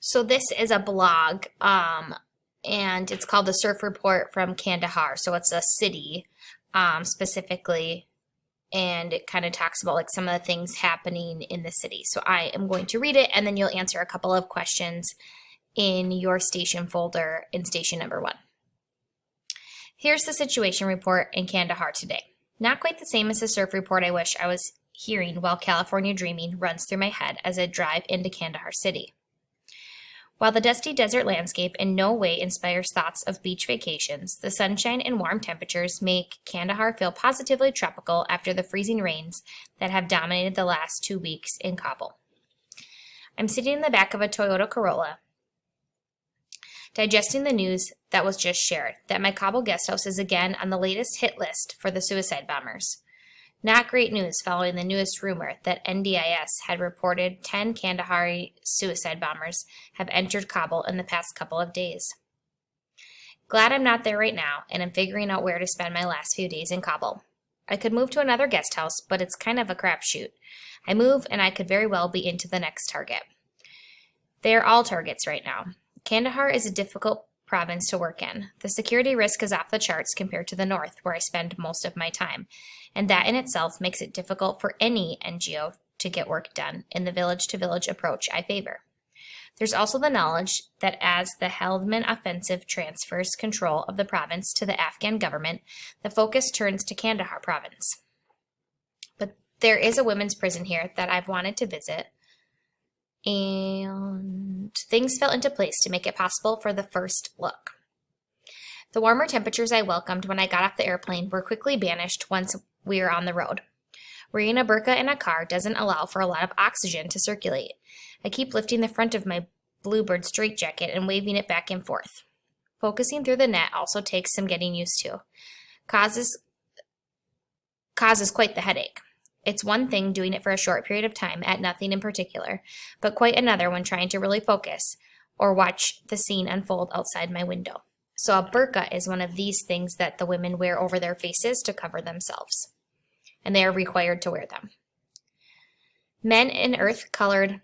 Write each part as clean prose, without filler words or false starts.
So this is a blog, and it's called the Surf Report from Kandahar. So it's a city, specifically, and it kind of talks about like some of the things happening in the city. So I am going to read it, and then you'll answer a couple of questions in your station folder in station number 1. Here's the situation report in Kandahar today. Not quite the same as the surf report I wish I was hearing while California dreaming runs through my head as I drive into Kandahar City. While the dusty desert landscape in no way inspires thoughts of beach vacations, the sunshine and warm temperatures make Kandahar feel positively tropical after the freezing rains that have dominated the last 2 weeks in Kabul. I'm sitting in the back of a Toyota Corolla, digesting the news that was just shared, that my Kabul guest house is again on the latest hit list for the suicide bombers. Not great news following the newest rumor that NDIS had reported 10 Kandahari suicide bombers have entered Kabul in the past couple of days. Glad I'm not there right now, and I'm figuring out where to spend my last few days in Kabul. I could move to another guest house, but it's kind of a crapshoot. I move, and I could very well be into the next target. They are all targets right now. Kandahar is a difficult province to work in. The security risk is off the charts compared to the north, where I spend most of my time, and that in itself makes it difficult for any NGO to get work done in the village-to-village approach I favor. There's also the knowledge that as the Helmand offensive transfers control of the province to the Afghan government, the focus turns to Kandahar province. But there is a women's prison here that I've wanted to visit, and things fell into place to make it possible for the first look. The warmer temperatures I welcomed when I got off the airplane were quickly banished once we were on the road. Wearing a burqa in a car doesn't allow for a lot of oxygen to circulate. I keep lifting the front of my Bluebird straitjacket and waving it back and forth. Focusing through the net also takes some getting used to. Causes quite the headache. It's one thing doing it for a short period of time at nothing in particular, but quite another when trying to really focus or watch the scene unfold outside my window. So a burqa is one of these things that the women wear over their faces to cover themselves, and they are required to wear them. Men in earth-colored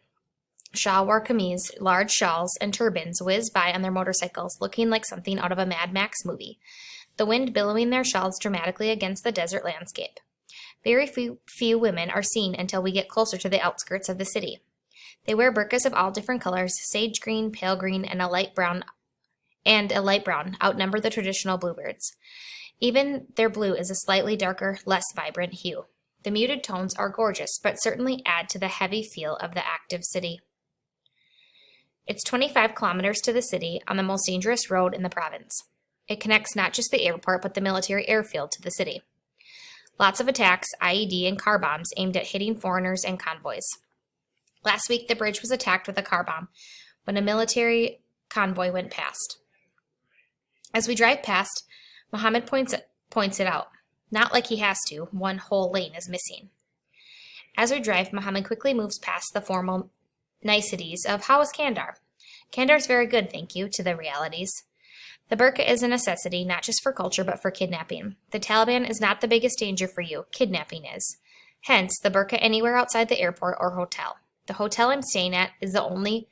shalwar kameez, large shawls, and turbans whiz by on their motorcycles, looking like something out of a Mad Max movie, the wind billowing their shawls dramatically against the desert landscape. Very few women are seen until we get closer to the outskirts of the city. They wear burqas of all different colors, sage green, pale green, and a light brown outnumber the traditional bluebirds. Even their blue is a slightly darker, less vibrant hue. The muted tones are gorgeous, but certainly add to the heavy feel of the active city. It's 25 kilometers to the city on the most dangerous road in the province. It connects not just the airport, but the military airfield to the city. Lots of attacks, IED, and car bombs aimed at hitting foreigners and convoys. Last week, the bridge was attacked with a car bomb when a military convoy went past. As we drive past, Mohammed points it out. Not like he has to, one whole lane is missing. As we drive, Mohammed quickly moves past the formal niceties of how is Kandahar? Kandahar's very good, thank you, to the realities. The burqa is a necessity, not just for culture, but for kidnapping. The Taliban is not the biggest danger for you. Kidnapping is. Hence, the burqa anywhere outside the airport or hotel. The hotel I'm staying at is the only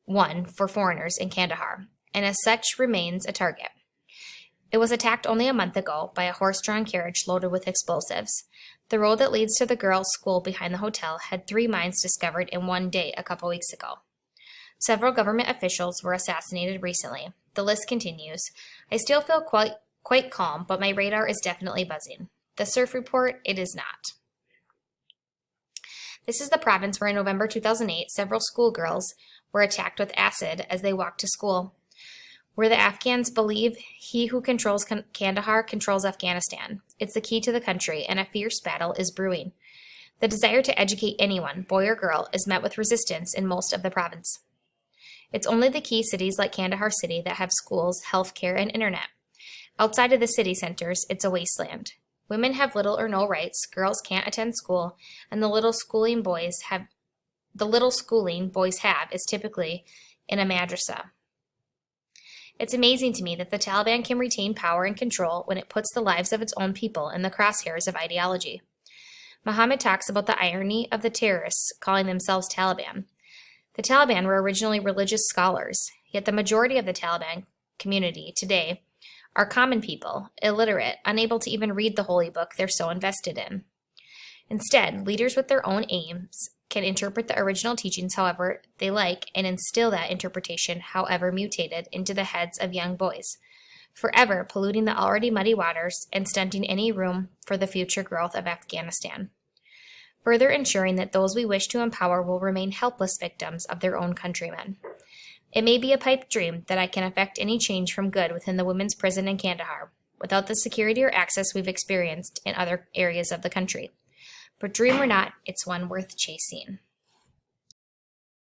one for foreigners in Kandahar, and as such remains a target. It was attacked only a month ago by a horse-drawn carriage loaded with explosives. The road that leads to the girls' school behind the hotel had 3 mines discovered in one day a couple weeks ago. Several government officials were assassinated recently. The list continues. I still feel quite calm, but my radar is definitely buzzing. The surf report, it is not. This is the province where in November 2008, several schoolgirls were attacked with acid as they walked to school, where the Afghans believe he who controls Kandahar controls Afghanistan. It's the key to the country, and a fierce battle is brewing. The desire to educate anyone, boy or girl, is met with resistance in most of the province. It's only the key cities like Kandahar City that have schools, healthcare, and internet. Outside of the city centers, it's a wasteland. Women have little or no rights, girls can't attend school, and the little schooling boys have is typically in a madrasa. It's amazing to me that the Taliban can retain power and control when it puts the lives of its own people in the crosshairs of ideology. Muhammad talks about the irony of the terrorists calling themselves Taliban. The Taliban were originally religious scholars, yet the majority of the Taliban community today are common people, illiterate, unable to even read the holy book they're so invested in. Instead, leaders with their own aims can interpret the original teachings however they like and instill that interpretation, however mutated, into the heads of young boys, forever polluting the already muddy waters and stunting any room for the future growth of Afghanistan, further ensuring that those we wish to empower will remain helpless victims of their own countrymen. It may be a pipe dream that I can effect any change from good within the women's prison in Kandahar, without the security or access we've experienced in other areas of the country. But dream or not, it's one worth chasing.